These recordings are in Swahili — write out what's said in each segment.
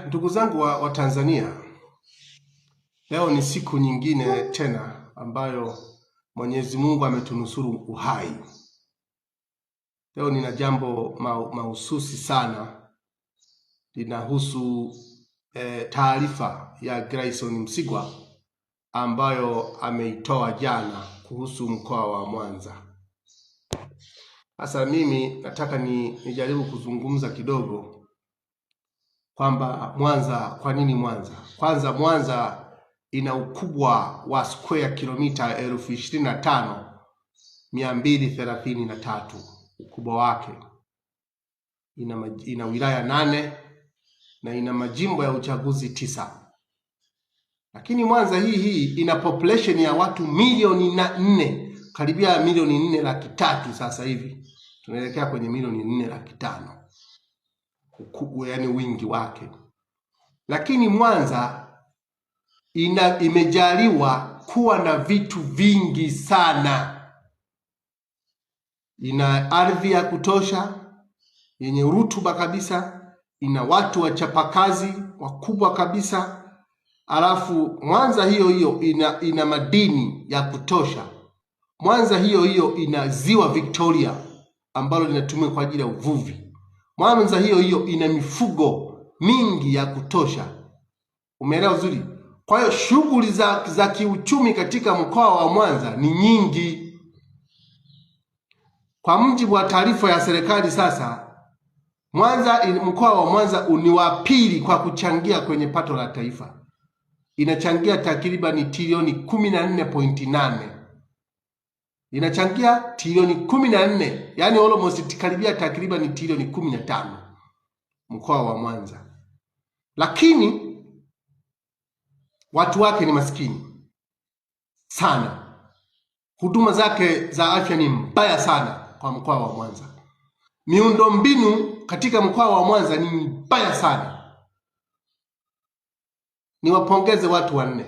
Ndugu zangu wa Tanzania, leo ni siku nyingine tena ambayo Mwenyezi Mungu ametunusuru uhai. Leo nina jambo mahususi sana, linahusu taarifa ya Grayson Msigwa ambayo ameitoa jana kuhusu mkoa wa Mwanza. Sasa mimi nataka nijaribu kuzungumza kidogo kwamba Mwanza, kwa nini Mwanza? Kwanza, Mwanza ina ukubwa wa square kilomita 25,233 ukubwa wake. Ina wilaya 8 na ina majimbo ya uchaguzi 9. Lakini Mwanza hii ina population ya watu milioni 4, karibia milioni 4,300,000 sasa hivi. Tunaelekea kwenye milioni 4,500,000. Ukubwa, yani wingi wake. Lakini Mwanza imejaliwa kuwa na vitu vingi sana. Ina ardhi ya kutosha yenye rutuba kabisa, ina watu wachapakazi wakubwa kabisa. Alafu Mwanza hiyo ina madini ya kutosha. Mwanza hiyo ina ziwa Victoria ambalo linatumika kwa ajili ya uvuvi. Mwanza hiyo ina mifugo mingi ya kutosha. Umeelewa vizuri? Kwa hiyo shughuli za kiuchumi katika mkoa wa Mwanza ni nyingi. Kwa mujibu wa taarifa ya serikali sasa, mkoa wa Mwanza ni wa pili kwa kuchangia kwenye pato la taifa. Inachangia takriban trilioni 14.8. Inachangia trilioni 14, yani almost karibia takriban trilioni 15 mkoa wa Mwanza. Lakini watu wake ni maskini sana. Huduma zake za afya ni mbaya sana kwa mkoa wa Mwanza. Miundombinu katika mkoa wa Mwanza ni mbaya sana. Niwapongeze watu 4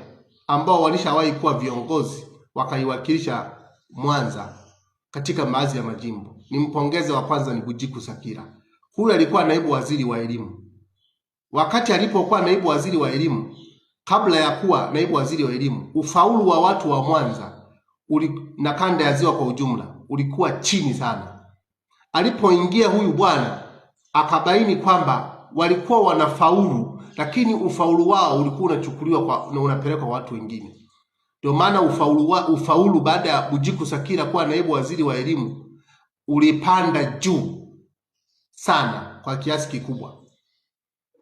ambao walishawahi kuwa viongozi wakaiwakilisha Mwanza katika baadhi ya majimbo. Nimpongeze wa kwanza ni Bujiku Sakira. Huyu alikuwa naibu waziri wa elimu. Wakati alipokuwa naibu waziri wa elimu, kabla ya kuwa naibu waziri wa elimu, ufaulu wa watu wa Mwanza na kanda ya ziwa kwa ujumla ulikuwa chini sana. Alipoingia huyu bwana akabaini kwamba walikuwa wanafaulu, lakini ufaulu wao ulikuwa unachukuliwa na unapelekwa kwa watu wengine. Ndio maana ufaulu baada ya Bujiku Sakira kuwa naibu waziri wa elimu ulipanda juu sana kwa kiasi kikubwa.